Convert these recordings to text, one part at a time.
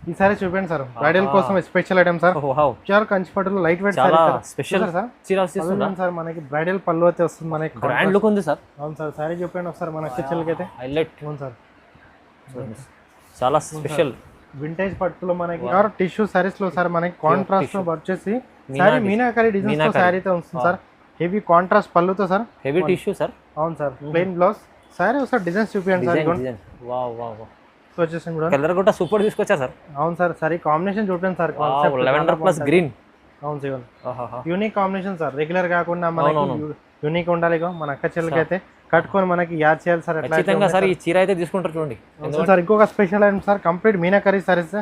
ఈ సారీ చూపండి sir, bridal కోసం special item sir. Pure Kanchi పట్టులో light weight sari sir. Special sir చీర వస్తుంది సార్, మనకి బ్రైడల్ పళ్ళు అయితే వస్తుంది మనకి. గ్రాండ్ లుక్ ఉంది సార్. అవును సార్, సారీ చూపండి ఒకసారి మన అక్కచెల్లకి అయితే హైలైట్. అవును సార్, చాలా స్పెషల్ వింటేజ్ పట్టులో మనకి టిష్యూ సారీస్ లో సార్ మనకి కాంట్రాస్ట్ లో వచ్చేసి సారీ మీనాకరీ డిజైన్ తో సారీ అయితే వస్తుంది సార్. హెవీ కాంట్రాస్ట్ పళ్ళుతో సార్, హెవీ టిష్యూ సార్. అవును సార్, ప్లెయిన్ బ్లౌజ్ సారీ. ఒకసారి డిజైన్స్ చూపించండి సార్. వావ్ వావ్ వచ్చేసి కూడా కలర్ కూడా సూపర్ తీసుకొచ్చా సార్. అవును సార్, సారీ కాంబినేషన్ చూడండి సార్. Lavender plus green. అవును sir, unique combination sir. Regular కాకుండా మనకి యూనిక్ ఉండాలి. మన అక్క చెల్లెలకి అయితే కట్టుకొని మనకి యాడ్ చేయాలి సార్. ఖచ్చితంగా సార్ ఈ చీర అయితే తీసుకుంటారు చూడండి సార్. ఇంకొక special item sir, complete meenakari saris.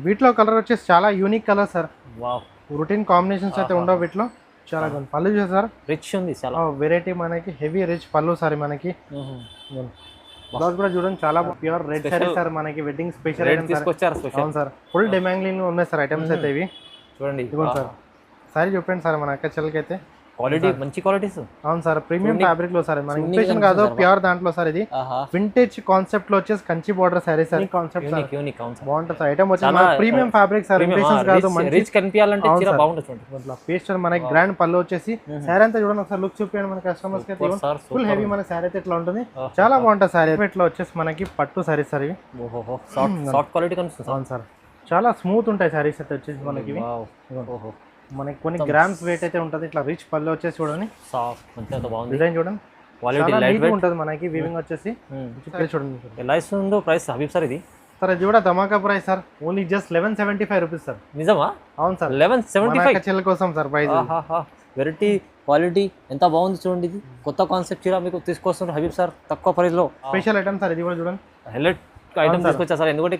వీటిలో కలర్ వచ్చేసి చాలా unique colour sir. Routine combinations అయితే ఉండవు వీటిలో. చాలా పళ్ళు చూసారు సార్, రిచ్ ఉంది చాలా వెరైటీ మనకి. హెవీ రిచ్ పళ్ళు సార్ మనకి. బ్లౌజ్ కూడా చూడండి, చాలా ప్యూర్ రెడ్ సారీ సార్ మనకి. వెడ్డింగ్ స్పెషల్ తీసుకొచ్చారు. అవును సార్, ఫుల్ డిమాండింగ్ ఉన్నాయి సార్ ఐటమ్స్ అయితే ఇవి. చూడండి సార్, సారీ చూపండి సార్ మన అక్క చెల్లెలకి అయితే. క్వాలిటీ మంచి క్వాలిటీస్. అవును సార్, ప్రీమియం ఫ్యాబ్రిక్ లో సార్. మన ఇంప్రెషన్ కాదు, ప్యూర్ దాంట్లో సార్. ఇది వింటేజ్ కాన్సెప్ట్ లో వచ్చేసి Kanchi border sorry sir. Concept బాగుంటుంది. ఐటమ్ వచ్చేసి ప్రీమియం ఫ్యాబ్రిక్ సార్. ఇంప్రెషన్స్ కాదు, రిచ్ కనిపించాలంటే చీర బాగుంటుంది. పేస్టర్ మనకి గ్రాండ్ పళ్ళు వచ్చేసి సారీ అంతా చూడండి ఒకసారి. లుక్ చూపించండి మన కస్టమర్స్ కి అయితే. ఫుల్ హెవీ మన సారీ అయితే ఇట్లా ఉంటుంది, చాలా బాగుంటుంది సారీ. ఇట్లా వచ్చేసి మనకి పట్టు సారీ సార్ ఇవి. సాఫ్ట్ క్వాలిటీ కనిపిస్తుంది. అవును సార్, చాలా స్మూత్ ఉంటాయి సారీస్ అయితే వచ్చేసి మనకి. మనకి కొన్ని గ్రామ్స్ వెయిట్ అయితే ఉంటుంది. ఇట్లా రిచ్ పళ్ళు వచ్చేసి చూడండి, డిజైన్ చూడండి, క్వాలిటీ లైట్ వెయిట్ ఉంటుంది మనకి. వీవింగ్ వచ్చేసి చూడండి. ఎలా ఇస్తుందో ప్రైస్ హబీబ్ సార్ ఇది? సార్ ఇది కూడా ధమాకా price sir. Only just 1175 rupees sir. నిజమా? అవును సార్, 1175 చెల్లెల కోసం సార్ ప్రైస్. వెరైటీ క్వాలిటీ ఎంత బాగుంది చూడండి. ఇది కొత్త కాన్సెప్ట్ చీర మీకు తీసుకొస్తున్నారు హబీబ్ సార్ తక్కువ ప్రైస్ లో. స్పెషల్ ఐటమ్ సార్ ఇది కూడా చూడండి, హైలైట్ ఐటమ్ తీసుకొచ్చారు సార్. ఎందుకంటే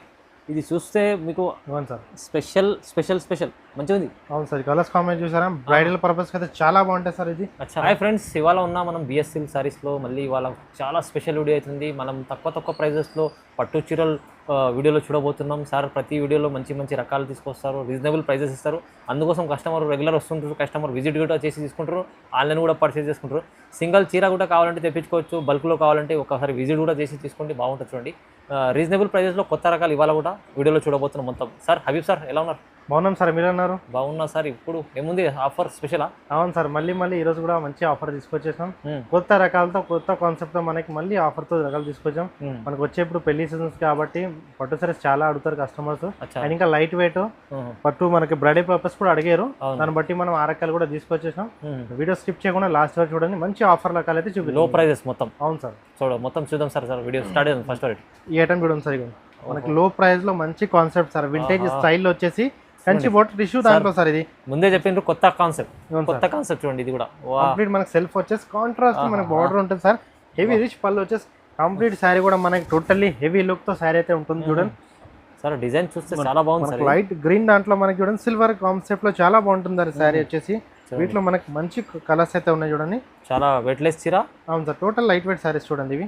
ఇది చూస్తే మీకు సార్ స్పెషల్ స్పెషల్ స్పెషల్ మంచిగా ఉంది. అవును సార్, కలర్స్ కాంబినేషన్ చూసారా, బ్రైడల్ పర్పస్ అయితే చాలా బాగుంటుంది సార్ ఇది. హాయ్ ఫ్రెండ్స్, ఇవాళ ఉన్న మనం బిఎస్ సిల్క్ సారీస్లో మళ్ళీ ఇవాళ చాలా స్పెషల్ వీడియో అవుతుంది. మనం తక్కువ ప్రైజెస్లో పట్టు చీరలు వీడియోలో చూడబోతున్నాం సార్. ప్రతి వీడియోలో మంచి మంచి రకాలు తీసుకొస్తారు, రీజనబుల్ ప్రైజెస్ ఇస్తారు. అందుకోసం కస్టమర్ రెగ్యులర్ వస్తుంటారు, కస్టమర్ విజిట్ కూడా చేసి తీసుకుంటారు, ఆన్లైన్ కూడా పర్చేస్ చేసుకుంటారు. సింగిల్ చీర కూడా కావాలంటే తెప్పించుకోవచ్చు, బల్క్లో కావాలంటే ఒకసారి విజిట్ కూడా చేసి తీసుకోండి, బాగుంటుంది చూడండి. రీజనబుల్ ప్రైజెస్లో కొత్త రకాలు ఇవాళ కూడా వీడియోలో చూడబోతున్నాం మొత్తం. సార్ హబీబ్ సార్ ఎలా ఉన్నారు? బాగున్నాం సార్, మీరు అన్నారు? బాగున్నా సార్. ఇప్పుడు ఏముంది ఆఫర్ స్పెషలా? అవును సార్, మళ్ళీ ఈరోజు కూడా మంచి ఆఫర్ తీసుకొచ్చేసాం. కొత్త రకాలతో కొత్త కాన్సెప్ట్తో మనకి మళ్ళీ ఆఫర్తో రకాలు తీసుకొచ్చాం. మనకు వచ్చేప్పుడు పెళ్లి సీజన్స్ కాబట్టి పట్టు సారీస్ చాలా అడుగుతారు కస్టమర్స్. అండ్ ఇంకా లైట్ వెయిట్ పట్టు మనకి బ్రైడల్ పర్పస్ కూడా అడిగారు, దాన్ని బట్టి మనం ఆ రకాలు కూడా తీసుకొచ్చేసాం. వీడియో స్కిప్ చేయకుండా లాస్ట్ వరకు చూడండి, మంచి ఆఫర్ రకాలు అయితే చూపి. లో ప్రైజెస్ మొత్తం. అవును సార్, మొత్తం చూద్దాం సార్. వీడియో స్టార్ట్ చేద్దాం. ఫస్ట్ ఈ ఐటమ్ చూడండి సార్, మనకి లో ప్రైస్ లో మంచి కాన్సెప్ట్ సార్. వింటేజ్ స్టైల్లో వచ్చేసి కంచి బోర్డర్ టిష్యూ దాంట్లో సార్. ఇది ముందే చెప్పిండ్రు కొత్త కాన్సెప్ట్ చూడండి. ఇది కూడా కంప్లీట్ మనకి సెల్ఫ్ వచ్చేసి కాంట్రాస్ట్ మనకి బార్డర్ ఉంటుంది సార్. హెవీ రిచ్ పళ్ళు వచ్చేసి కంప్లీట్ శారీ కూడా మనకి టోటల్లీ హెవీ లుక్ తో శారీ అయితే ఉంటుంది చూడండి సార్. డిజైన్ చూస్తే చాలా బాగుంది. లైట్ గ్రీన్ దాంట్లో మనకి చూడండి సిల్వర్ కాన్సెప్ట్ లో చాలా బాగుంటుంది సార్ శారీ వచ్చేసి. వీటిలో మనకి మంచి కలర్స్ అయితే ఉన్నాయి చూడండి, చాలా వెయిట్లెస్ చీర. అవును sir, total light weight saris చూడండి ఇవి.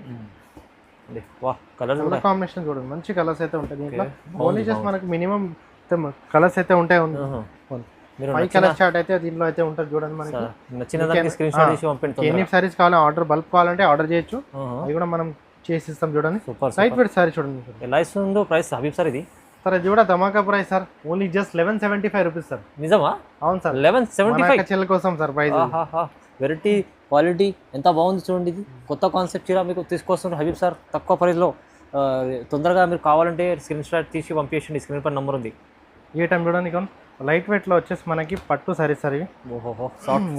కలర్ కాంబినేషన్ చూడండి, మంచి కలర్స్ అయితే ఉంటాయి దీంట్లో. ఓన్లీ జస్ట్ మనకి మినిమం కలర్స్ అయితే ఉంటాయి. 5 కలర్ చార్ట్ అయితే దీంట్లో అయితే ఉంటుంది చూడండి. మనకి ఎన్ని సారీస్ కావాలి, ఆర్డర్ బల్క్ కావాలంటే ఆర్డర్ చేయొచ్చు, అది కూడా మనం చేసి ఇస్తాం చూడండి. లైట్ వెయిట్ సారీ చూడండి. ఎలా ఇస్తుందో ప్రైస్ హబీబ్ సార్ ఇది? సార్ ఇది కూడా ధమాకా price sir. Only just 1175 rupees sir. నిజమా? అవును సార్, 1175 చెల్లెల కోసం సార్ ప్రైస్. వెరైటీ క్వాలిటీ ఎంత బాగుంది చూడండి. ఇది కొత్త కాన్సెప్ట్ చీర మీకు తీసుకొస్తున్నారు హబీబ్ సార్ తక్కువ ప్రైస్లో. తొందరగా మీరు కావాలంటే స్క్రీన్ షాట్ తీసి పంపించండి, స్క్రీన్ పై నెంబర్ ఉంది. ఈ టైం చూడండి, లైట్ వెయిట్ లో వచ్చేసి మనకి పట్టు సారీస్ సార్ ఇవి.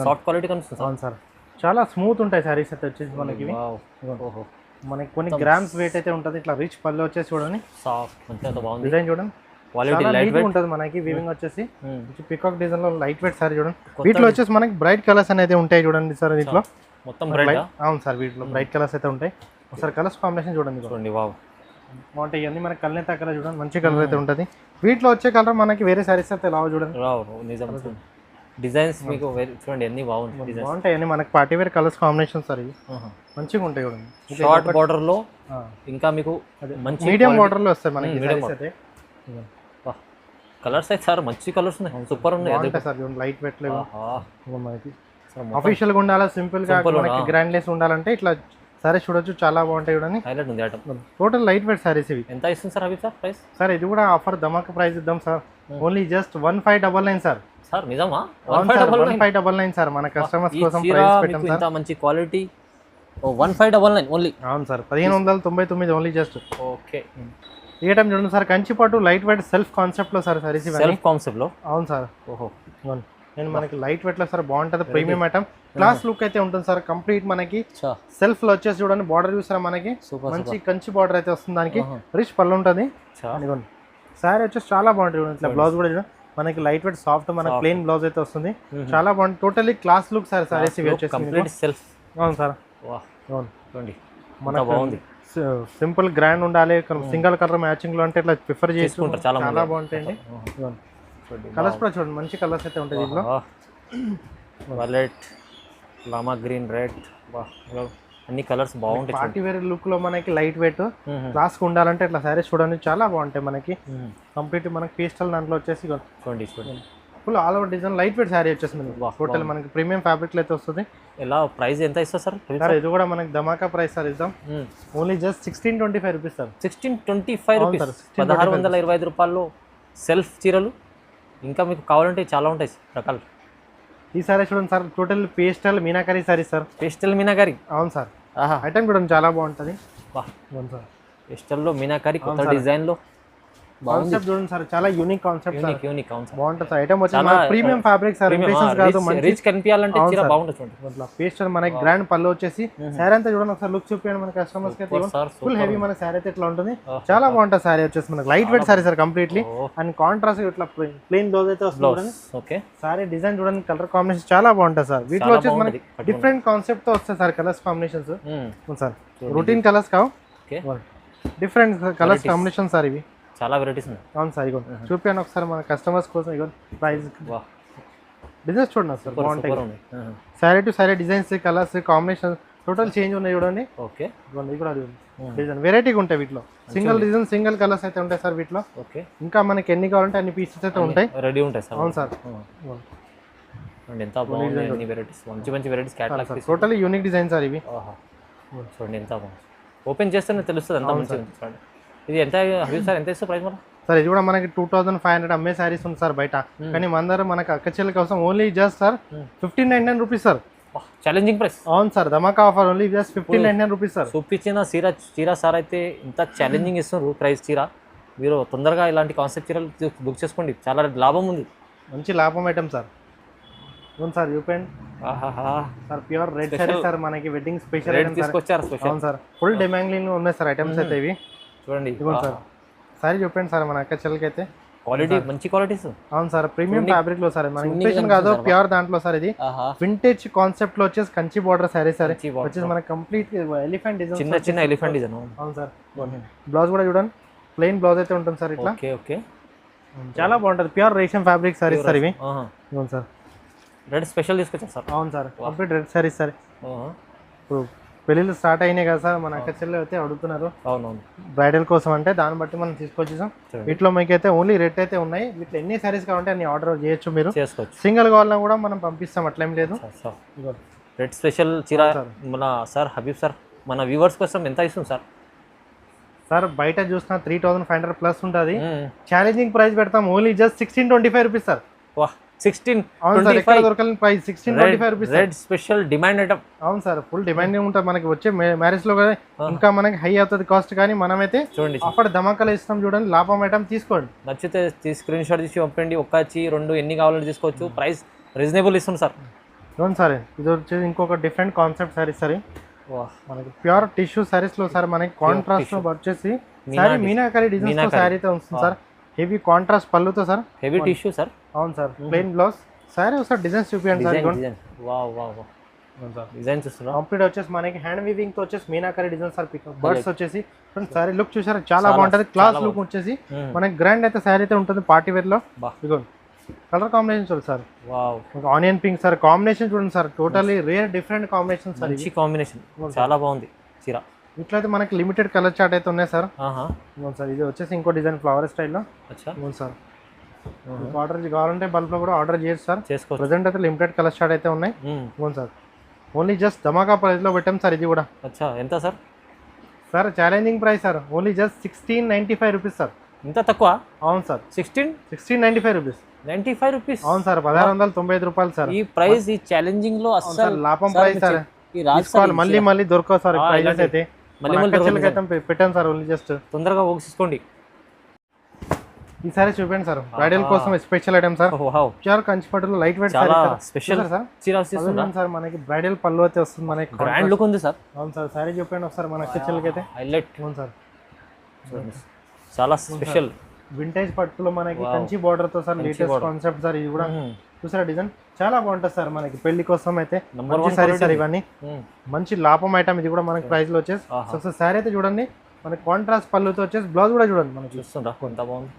సాఫ్ట్ క్వాలిటీ కనిపిస్తుంది. అవును సార్, చాలా స్మూత్ ఉంటాయి సారీస్ అయితే వచ్చేసి మనకి. మనకి కొన్ని గ్రామ్స్ వెయిట్ అయితే ఉంటుంది. ఇట్లా రిచ్ పళ్ళు వచ్చేసి చూడండి, డిజైన్ చూడండి, క్వాలిటీ లైట్ వెయిట్ ఉంటుంది మనకి. వీవింగ్ వచ్చేసి పికాక్ డిజైన్ లో లైట్ వెయిట్ సారీ చూడండి. వీటిలో వచ్చేసి మనకి బ్రైట్ కలర్స్ అనేది ఉంటాయి చూడండి సార్. దీంట్లో మొత్తం బ్రైట్. అవును సార్, వీటిలో బ్రైట్ కలర్స్ అయితే ఉంటాయి. ఒకసారి కలర్స్ కాంబినేషన్ చూడండి. బాగుంటాయి ఇవన్నీ. మనకి కల్నేత కలర్ చూడండి, మంచి కలర్ అయితే ఉంటుంది. వీటిలో వచ్చే కలర్ మనకి వేరే సారీస్ అయితే రావు చూడండి. డిజైన్స్ మీకు చూడండి అన్ని బాగుంటాయి అన్ని. మనకి party wear colours combination sir ఇవి మంచిగా ఉంటాయి చూడండి. షార్ట్ బార్డర్ లో ఇంకా మీకు మంచి మీడియం బార్డర్ లో వస్తాయి మనకి అయితే. కలర్స్ అయితే సార్ మంచి కలర్స్ ఉన్నాయి, సూపర్ ఉన్నాయి సార్. లైట్ వెయిట్ లేవు మనకి. అఫీషియల్ గా ఉండాలా, సింపుల్ గా మనకి గ్రాండ్ లెస్ ఉండాలంటే ఇట్లా సారీస్ చూడొచ్చు, చాలా బాగుంటాయి చూడండి. హైలైట్ ఉంది item. Total light weight saris ఇవి. ఎంత ఇస్తుంది sir Habib sir price? Sir ఇది కూడా ఆఫర్ ధమాకా ప్రైస్ ఇద్దాం sir, only just 1599 sir. Sir నిజమా? 1599 సార్, మన కస్టమర్స్ కోసం ప్రైస్ పెట్టాం సార్. ఇంత మంచి క్వాలిటీ 1599 ఓన్లీ. అవును సార్, 1599 ఓన్లీ జస్ట్. ఓకే. ఈ ఐటమ్ చూడండి సార్, కంచిపాటు లైట్ వెయిట్ సెల్ఫ్ కాన్సెప్ట్ లో సార్ సారీస్ ఇవి. సెల్ఫ్ కాన్సెప్ట్ లో? అవును సార్. ఓహో. నేను మనకి లైట్ వెయిట్ లో సార్ బాగుంటది, ప్రీమియం ఐటమ్, క్లాస్ లుక్ అయితే ఉంటుంది సార్. కంప్లీట్ మనకి సెల్ఫ్ లో వచ్చేసి చూడండి, బార్డర్ చూసారా మనకి మంచి కంచి బార్డర్ అయితే వస్తుంది, దానికి రిచ్ పళ్ళు ఉంటుంది. సారీ వచ్చేసి చాలా బాగుంటుంది చూడండి. ఇట్లా బ్లౌజ్ కూడా చూడండి మనకి లైట్ వెయిట్ సాఫ్ట్, మనకి ప్లెయిన్ బ్లౌజ్ అయితే వస్తుంది, చాలా బాగుంటుంది. Totally class look sir saris ఇవి వచ్చేసి. సెల్ఫ్. అవును సార్. అవును మనకు బాగుంది, సింపుల్ గ్రాండ్ ఉండాలి, సింగిల్ కలర్ మ్యాచింగ్ లో అంటే ఇట్లా ప్రిఫర్ చేసుకుంటారు, చాలా బాగుంటాయండి. కలర్స్ కూడా చూడండి, మంచి కలర్స్ అయితే ఉంటాయి దీంట్లో. వైలెట్, లామా గ్రీన్, రెడ్, అన్ని కలర్స్ బాగుంటాయి. పార్టీ వేర్ లుక్ లో మనకి లైట్ వెయిట్ క్లాస్ ఉండాలంటే ఇట్లా సారీస్ చూడండి, చాలా బాగుంటాయి మనకి. కంప్లీట్ మనకి పేస్టల్ దాంట్లో వచ్చేసి full all over design light weight sorry వచ్చేసింది. టోటల్ మనకి ప్రీమియం ఫ్యాబ్రిక్ అయితే వస్తుంది. ఎలా ప్రైస్ ఎంత ఇస్తారు సార్? సార్ ఇది కూడా మనకి ధమాకా ప్రైస్ సార్ ఇద్దాం, only just 1625 rupees sir. 1625 rupees, 1625 రూపాయల్లో సెల్ఫ్ చీరలు. ఇంకా మీకు కావాలంటే చాలా ఉంటాయి రకాలు. ఈ సారీ చూడండి sir, total pastel meenakari sorry sir. Pastel meenakari? అవును సార్. ఐటమ్ కూడా చాలా బాగుంటుంది. సార్ పేస్టల్లో మీనాకరీ కొత్త డిజైన్ లో కాన్సెప్ట్ చూడండి సార్, చాలా యూనిక్ కాన్సెప్ట్, యూనిక్ కాన్సెప్ట్ బాగుంటుంది సార్. ఐటమ్ వచ్చి ప్రీమియం ఫ్యాబ్రిక్ సార్, ఇంప్రెషన్స్ కాదు, మంచి రిచ్ కనిపించాలంటే చీర బాగుంటుంది. ఇట్లా పేస్టల్ మనకి గ్రాండ్ పళ్ళు వచ్చేసి సారీ అంతా చూడండి ఒకసారి లుక్ చూపించండి మన కస్టమర్స్ కి. ఫుల్ హెవీ మన సారీ అయితే ఇట్లా ఉంటుంది, చాలా బాగుంటుంది సారీ వచ్చేసి మనకి light weight sari sir completely. And contrast ఇట్లా ప్లెయిన్ బ్లౌజ్ అయితే వస్తుంది. ఓకే. సారీ డిజైన్ చూడండి, కలర్ కాంబినేషన్ చాలా బాగుంటుంది సార్. వీటిలో వచ్చేసి మనకి డిఫరెంట్ కాన్సెప్ట్ తో వస్తాయి sir colours combinations sir. Routine colours కావు, డిఫరెంట్ కలర్స్ కాంబినేషన్ సార్ ఇవి. చాలా వెరైటీస్ ఉన్నాయి. అవును సార్, ఇగో చూపించాను ఒకసారి మన కస్టమర్స్ కోసం. ఇగో ప్రైస్ డిజైన్స్ చూడండి సార్, బాగుంటాయి. Sorry to sorry designs, colours combination total change ఉన్నాయి చూడండి. ఓకే. ఇది కూడా డిజైన్ వెరైటీగా ఉంటాయి వీటిలో. సింగిల్ డిజైన్ సింగిల్ కలర్స్ అయితే ఉంటాయి సార్ వీటిలో. ఓకే. ఇంకా మనకి ఎన్ని కావాలంటే అన్ని పీసెస్ అయితే ఉంటాయి, రెడీ ఉంటాయి సార్. అవును సార్. ఎంత బాగుంది, అన్ని వెరైటీస్, మంచి varieties catalogue. Totally unique design sir ఇవి. చూడండి ఎంత బాగుంది, ఓపెన్ చేస్తేనే తెలుస్తుంది ఎంత మంచిగా. చూడండి ఇది ఎంత హబీబ్ సార్, ఎంత ఇస్తుంది ప్రైస్ మన? సార్ ఇది కూడా మనకి 2500 అమ్మే సారీస్ ఉంది సార్ బయట, కానీ మన దగ్గర మనకి అక్కచెల్లి కోసం only just sir 1599 rupees sir. Challenging price. అవును సార్, ధమాకా offer only just 1599 rupees sir. చూపించిన చీర సార్ అయితే ఇంత ఛాలెంజింగ్ ఇస్తున్నారు ప్రైస్ చీర. మీరు తొందరగా ఇలాంటి కాన్సెప్ట్ చీరలు బుక్ చేసుకోండి, చాలా లాభం ఉంది, మంచి లాభం ఐటమ్ సార్. అవును సార్, యూపెన్ sir pure red sari sir, మనకి వెడ్డింగ్ స్పెషల్ ఐటమ్ తీసుకొచ్చారు. అవును సార్, ఫుల్ డిమాండ్ ఉన్నాయి సార్ ఐటమ్స్ అయితే ఇవి. చూడండి సార్, సారీ చూపండి సార్ మన అక్క చెల్లెలకి అయితే. క్వాలిటీ మంచి క్వాలిటీస్. అవును సార్, ప్రీమియం ఫ్యాబ్రిక్ లో సార్, మన ఇంప్రెషన్ కాదు ప్యూర్ దాంట్లో సార్. ఇది వింటేజ్ కాన్సెప్ట్ లో వచ్చేసి కంచి బార్డర్ సారీ సార్ వచ్చేసి మన కంప్లీట్ ఎలిఫెంట్ డిజైన్, చిన్న ఎలిఫెంట్ డిజైన్. అవును సార్. బ్లౌజ్ కూడా చూడండి, ప్లెయిన్ బ్లౌజ్ అయితే ఉంటుంది సార్ ఇట్లా. ఓకే. చాలా బాగుంటుంది, ప్యూర్ రేషం ఫ్యాబ్రిక్ సారీస్ సార్ ఇవి. అవును సార్, రెడ్ స్పెషల్ తీసుకొచ్చారు సార్. అవును sir, complete red saris sir. ఇప్పుడు పెళ్ళిళ్ళు స్టార్ట్ అయినాయి కదా సార్, మన అక్క చెల్లెలు అయితే అడుగుతున్నారు బ్రైడల్ కోసం, అంటే దాన్ని బట్టి మనం తీసుకొచ్చేసాం. వీటిలో మీకు అయితే ఓన్లీ రెడ్ అయితే ఉన్నాయి. వీటిలో ఎన్ని సారీస్ కావాలంటే అన్ని ఆర్డర్ చేయొచ్చు, మీరు సింగిల్ కావాలన్నా కూడా మనం పంపిస్తాం, అట్లేం లేదు. రెడ్ స్పెషల్ చీర మన సార్ హబీబ్ సార్ మన వ్యూవర్స్ కోసం ఎంత ఇస్తుంది సార్? సార్ బయట చూసిన 3500 ప్లస్ ఉంటుంది, ఛాలెంజింగ్ ప్రైస్ పెడతాం only just 1625 rupees sir. 1625 rupees. Red special demand item. అవును సార్, ఫుల్ డిమాండ్ ఉంటుంది మనకి వచ్చే మ్యారేజ్ లో కదా, ఇంకా మనకి హై అవుతుంది కాస్ట్, కానీ మనమైతే చూడండి అప్పుడు ధమాకాలు ఇస్తాం చూడండి, లాభం ఐటమ్ తీసుకోండి. నచ్చితే స్క్రీన్ షాట్ తీసి పంపండి, ఒక్కచి రెండు ఎన్ని కావాలో తీసుకోవచ్చు, ప్రైస్ రీజనబుల్ ఇస్తుంది సార్. అవును సార్, ఇది వచ్చేసి ఇంకొక డిఫరెంట్ కాన్సెప్ట్ సారీ సార్, మనకి ప్యూర్ టిష్యూ సారీస్ లో సార్, మనకి కాంట్రాస్ట్ వచ్చేసి సారీ మీనాకరీ డిజైన్ తో సారీ అయితే వస్తుంది సార్. హెవీ కాంట్రాస్ట్ పళ్ళుతో సార్, హెవీ టిష్యూ సార్. అవును సార్, ప్లెయిన్ బ్లౌజ్ సారీ ఒకసారి డిజైన్స్ చూపించండి సార్. డిజైన్స్ కంప్లీట్ వచ్చేసి మనకి హ్యాండ్ వీవింగ్ తో వచ్చేసి meenakari design sir. Pick birds వచ్చేసి సారీ లుక్ చూసారా, చాలా బాగుంటది, క్లాస్ లుక్ వచ్చేసి మనకి గ్రాండ్ అయితే సారీ అయితే ఉంటుంది పార్టీ వేర్ లో. ఇదిగోండి కలర్ కాంబినేషన్ చూడండి sir, onion pink sir combination చూడండి sir, totally rare different combination sir. మంచి కాంబినేషన్, చాలా బాగుంది చీర. ఇట్లయితే మనకి లిమిటెడ్ కలర్ చార్ట్ అయితే ఉన్నాయి సార్. అవును సార్, ఇది వచ్చేసి ఇంకో డిజైన్ ఫ్లవర్ స్టైల్లో. అవును సార్, ఆర్డర్ కావాలంటే బల్బ్ లో కూడా ఆర్డర్ చేయొచ్చు సార్, చేసుకోవచ్చు. ప్రెసెంట్ అయితే లిమిటెడ్ కలర్ చార్ట్ అయితే ఉన్నాయి. అవును సార్, ఓన్లీ జస్ట్ ధమాకా ప్రైస్లో పెట్టాం సార్ ఇది కూడా. అచ్చా ఎంత sir? Sir challenging price sir, only just 1695 rupees sir. ఇంత తక్కువ? అవును సార్, 1695 రూపీస్. 95 రూపీస్? అవును సార్, 1695 రూపాయలు సార్. ఈ ప్రైస్ ఈ ఛాలెంజింగ్ లో అసలు లాభం ప్రైస్ సార్. మళ్ళీ మళ్ళీ దొరకవు సార్ ప్రైజెస్ అయితే. పెట్టాం సార్ ఓన్లీ జస్ట్. తొందరగా తీసుకోండి. ఈసారి చూపండి సార్, బ్రైడల్ కోసం స్పెషల్ ఐటమ్ సార్. ప్యూర్ కంచిపట్టులో లైట్ వెయిట్ చాలా స్పెషల్ సార్. సార్ మనకి బ్రైడల్ పళ్ళు అయితే వస్తుంది మనకి, గ్రాండ్ లుక్ ఉంది సార్. అవును సార్, సారీ చూపండి ఒకసారి మన అక్కచెల్లకి అయితే హైలైట్. అవును సార్, చాలా స్పెషల్ వింటేజ్ పట్టులో మనకి కంచి బార్డర్ తో సార్, లేటెస్ట్ కాన్సెప్ట్ సార్ ఇది కూడా. చూసారా డిజైన్ చాలా బాగుంటుంది సార్ మనకి పెళ్లి కోసం అయితే. సారీ సార్ ఇవన్నీ మంచి లాభం ఐటమ్ ఇది కూడా మనకి ప్రైస్ లో వచ్చేసి. సో సారీ అయితే చూడండి మనకి కాంట్రాస్ట్ పళ్ళుతో వచ్చేసి, బ్లౌజ్ కూడా చూడండి మనకి చూస్తుందా కొంత బాగుంది.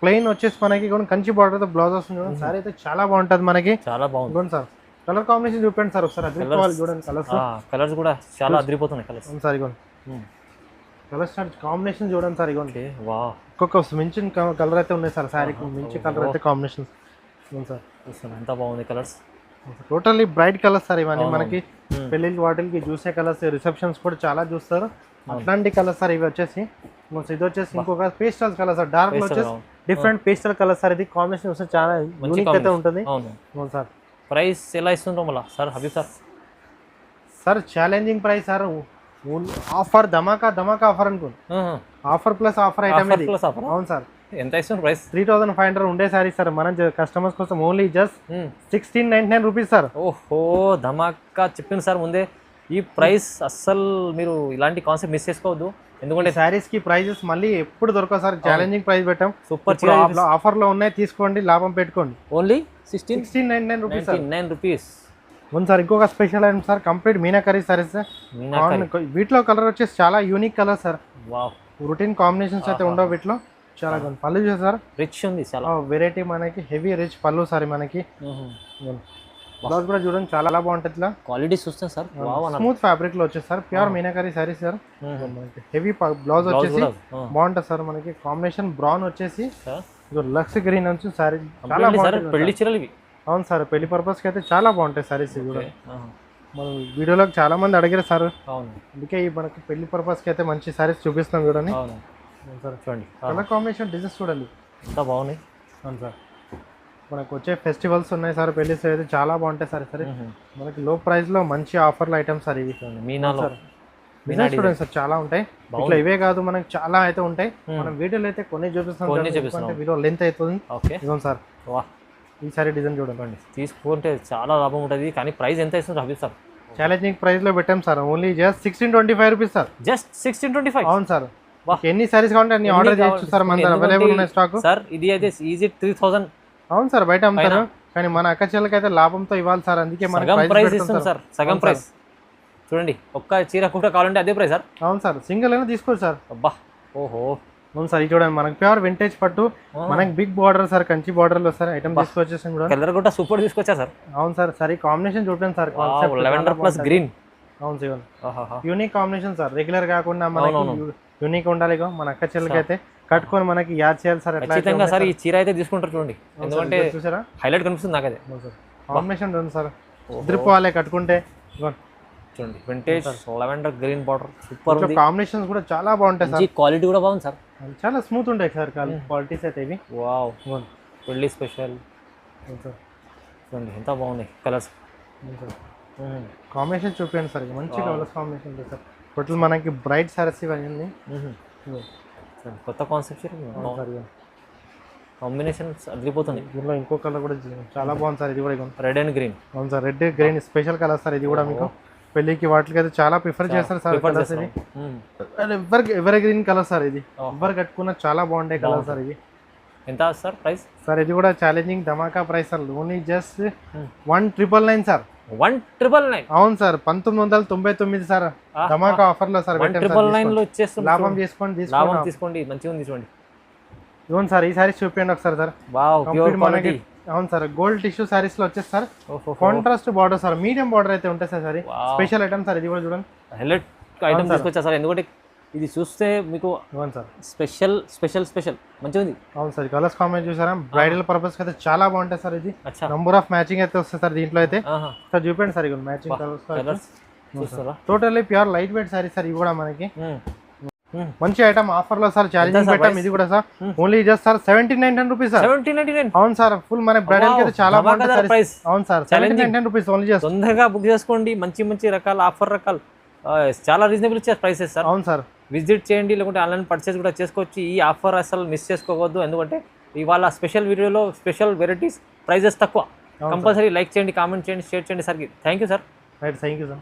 ప్లెయిన్ వచ్చేసి మనకి కంచి బార్డర్ తో బ్లౌజ్ వస్తుంది చూడండి. సారీ అయితే చాలా బాగుంటుంది మనకి, చాలా బాగుంది సార్. కలర్ కాంబినేషన్ చూపండి సార్ ఒకసారి, చూడండి కలర్స్ కూడా చాలా అదిరిపోతున్నాయి కలర్స్. సార్ ఇగోండి కలర్ స్టార్ట్ కాంబినేషన్ చూడండి సార్ ఇగోండి. ఒక్కొక్క మించిన కలర్ అయితే ఉన్నాయి సార్, శారీకి మించి కలర్ అయితే కాంబినేషన్ సార్. ఎంత బాగుంది colours, totally bright colours sir ఇవన్నీ మనకి. పెళ్ళిళ్ళకి వాటికి చూసే కలర్స్, రిసెప్షన్స్ కూడా చాలా చూస్తారు అట్లాంటి కలర్స్ సార్ ఇవి వచ్చేసి. ఇది వచ్చేసి ఇంకొక పేస్టల్ కలర్ సార్, డార్క్ లో వచ్చేసి డిఫరెంట్ పేస్టల్ కలర్ సార్. ఇది కాంబినేషన్ వస్తే చాలా యూనిక్ అయితే ఉంటుంది. అవును సార్. ప్రైస్ ఎలా ఇస్తుందో మళ్ళీ sir Habib sir? Sir challenging price sir, offer ధమాకా ఆఫర్ అనుకోండి. ఆఫర్ ప్లస్ ఆఫర్ ఐటమ్ ఇది. అవును సార్. ఎంత ఇస్తుంది ప్రైస్? 3500 ఉండే సారీ సార్ మన కస్టమర్స్ కోసం ఓన్లీ జస్ట్ 1699 రూపీస్ సార్. ఓహో ధమాకా చెప్పింది సార్ ముందే. ఈ ప్రైస్ అస్సలు మీరు ఇలాంటి కాన్సెప్ట్ మిస్ చేసుకోవద్దు, ఎందుకంటే శారీస్ కి ప్రైజెస్ మళ్ళీ ఎప్పుడు దొరకవు సార్. ఛాలెంజింగ్ ప్రైస్ పెట్టాం, సూపర్ ఆఫర్ లో ఉన్నాయి, తీసుకోండి లాభం పెట్టుకోండి. Only 1699 rupees. అవును సార్. ఇంకొక special item sir, complete meenakari saris sir. వీటిలో కలర్ వచ్చేసి చాలా unique colour sir. Routine combinations అయితే ఉండవు వీటిలో. చాలా పళ్ళు చూసారు రిచ్ ఉంది, చాలా వెరైటీ మనకి హెవీ రిచ్ పళ్ళు సార్ మనకి. బ్లౌజ్ కూడా చూడండి చాలా బాగుంటుంది. ఇట్లా క్వాలిటీ చూస్తాను సార్, స్మూత్ ఫ్యాబ్రిక్ లో వచ్చేసి sir, pure meenakari sorry sir. Heavy blouse వచ్చేసి బాగుంటుంది సార్ మనకి. కాంబినేషన్ బ్రౌన్ వచ్చేసి లక్స్ గ్రీన్ వచ్చి సారీ చాలా బాగుంటుంది. పెళ్లి చీరలు ఇవి. అవును సార్, పెళ్లి పర్పస్ కి అయితే చాలా బాగుంటాయి సారీస్ ఇవి కూడా. మనం వీడియోలో చాలా మంది అడిగారు సార్, అందుకే మనకి పెళ్లి పర్పస్ కి అయితే మంచి సారీస్ చూపిస్తాం చూడండి సార్. చూడండి కలర్ కాంబినేషన్, డిజైన్స్ చూడండి ఎంత బాగున్నాయి. అవును సార్. మనకు వచ్చే ఫెస్టివల్స్ ఉన్నాయి సార్, పెళ్లి అయితే చాలా బాగుంటాయి సార్. సరే మనకి లో ప్రైస్ లో మంచి ఆఫర్లు ఐటమ్స్ సార్ ఇవి. మీనాలో డిజైన్స్ చూడండి సార్ చాలా ఉంటాయి. ఇట్లా ఇవే కాదు మనకి చాలా అయితే ఉంటాయి. మనం వీడియోలో అయితే కొన్ని చూపిస్తాం, వీడియో లెంత్ అవుతుంది. ఇదిగోండి సార్ ఈ సారీ డిజైన్ చూడండి, తీసుకుంటే చాలా లాభం ఉంటుంది. కానీ ప్రైస్ ఎంత ఇస్తుంది హబీబ్ సార్? ఛాలెంజింగ్ ప్రైస్ లో పెట్టాం sir, only just 1625 rupees sir. Just 1625? అవును సార్. ఎన్ని సారీస్ కావాలంటే అన్ని ఆర్డర్ చేయొచ్చు సార్, మన దగ్గర అవైలబుల్ ఉన్నాయి స్టాక్ సార్. ఇది అయితే ఈజీ 3000. అవును సార్, బయట అమ్ముతారు కానీ మన అక్కచెల్లకి అయితే లాభంతో ఇవ్వాలి సార్, అందుకే మనం ప్రైస్ ఇస్తాం సార్. సగం ప్రైస్ చూడండి, ఒక్క చీర కూడా కావాలంటే అదే ప్రైస్ సార్. అవును సార్, సింగిల్ అయినా తీసుకోవచ్చు సార్. అబ్బా ఓహో. అవును సార్, ఇది చూడండి మనకి ప్యూర్ వింటేజ్ పట్టు, మనకి big border sir, Kanchi border లో సార్ ఐటమ్ తీసుకొచ్చేసాం కూడా. కలర్ కూడా సూపర్ తీసుకొచ్చా సార్. అవును సార్. సరే కాంబినేషన్ చూడండి సార్, లెవెండర్ ప్లస్ గ్రీన్. అవును sir, unique combination sir. Regular కాకుండా మనకి యూనిక్ ఉండాలి. మన అక్క చెల్లెలకి అయితే కట్టుకొని మనకి యాడ్ చేయాలి సార్. ఖచ్చితంగా సార్ ఈ చీర అయితే తీసుకుంటారు చూడండి, ఎందుకంటే చూసారా హైలైట్ కనిపిస్తుంది నాకైతే. కాంబినేషన్ ఉంది సార్, ఇద్దరిపోవాలి కట్టుకుంటే. చూడండి vintage lavender green border super ఉంది. కాంబినేషన్స్ కూడా చాలా బాగుంటాయి సార్. క్వాలిటీ కూడా బాగుంది సార్, చాలా స్మూత్ ఉంటాయి సార్ క్వాలిటీస్ అయితే ఇవి. వావ్ పెళ్లి స్పెషల్. చూడండి ఎంత బాగున్నాయి కలర్స్. కాంబినేషన్ చూపించండి సార్, మంచి కలర్స్ కాంబినేషన్ ఉంటుంది సార్. టోటల్ మనకి బ్రైట్ సారీస్ ఇవన్నీ కొత్త కాన్సెప్ట్ కాంబినేషన్స్ అదిరిపోతుంది. దీనిలో ఇంకో కలర్ కూడా చాలా బాగుంది సార్, ఇది కూడా రెడ్ అండ్ గ్రీన్. అవును sir, red green special colour sir. ఇది కూడా మీకు పెళ్లికి వాటికి అయితే చాలా ప్రిఫర్ చేస్తారు సార్ కలర్స్ ఇవి. ఎవర్ గ్రీన్ కలర్ సార్, ఇది ఎవరు కట్టుకున్న చాలా బాగుండే కలర్ సార్ ఇది. ఎంత సార్ ప్రైస్? సార్ ఇది కూడా ఛాలెంజింగ్ ధమాకా price sir, only just 1999 sir. 1999? అవును సార్, 1999 సార్. ధమాకా ఆఫర్ లో సార్. 1999 లో వచ్చేస్తుంది. లాభం తీసుకోండి మంచిగా ఉంది చూడండి. ఇవ్వండి సార్, ఈ సారీస్ చూపించండి ఒకసారి సార్. Wow pure quality. అవును సార్, గోల్డ్ టిష్యూ సారీస్ లో వచ్చేసి sir contrast border sir, medium border అయితే ఉంటాయి సార్. స్పెషల్ ఐటమ్ సార్, ఇది కూడా చూడండి హైలైట్ ఐటమ్ తీసుకొచ్చా సార్, ఎందుకంటే ఇది చూస్తే మీకు అవును సార్. స్పెషల్ స్పెషల్ స్పెషల్ మంచిగా ఉంది. అవును సార్, కలర్స్ కాంబినేషన్ చూసారా, బ్రైడల్ పర్పస్ అయితే చాలా బాగుంటాయి సార్. ఇది అచ్చా నంబర్ ఆఫ్ మ్యాచింగ్ అయితే వస్తుంది సార్ దీంట్లో అయితే. సార్ చూపండి సార్, ఇక మ్యాచింగ్ కలర్స్ చూస్తారా, totally pure light weight sari sir. ఇవి కూడా మనకి మంచి ఐటమ్ ఆఫర్ లో సార్, ఛాలెంజింగ్ ఐటమ్ ఇది కూడా sir. Only just sir 1799 rupees sir. 1799. అవును సార్, ఫుల్ మన బ్రైడల్ కి అయితే చాలా బాగుంటుంది ప్రైస్. అవును సార్, 1799 రూపీస్ ఓన్లీ. జస్ట్ తొందరగా బుక్ చేసుకోండి, మంచి మంచి రకాల ఆఫర్ రకాలు చాలా రీజనబుల్ ఇచ్చే ప్రైసెస్ సార్. అవును సార్, విజిట్ చేయండి, లేకుంటే ఆన్లైన్ పర్చేస్ కూడా చేసుకోవచ్చు. ఈ ఆఫర్ అసలు మిస్ చేసుకోవద్దు, ఎందుకంటే ఇవాళ స్పెషల్ వీడియోలో స్పెషల్ వెరైటీస్, ప్రైజెస్ తక్కువ. కంపల్సరీ లైక్ చేయండి, కామెంట్ చేయండి, షేర్ చేయండి sir. Thank you sir. Right, thank you sir.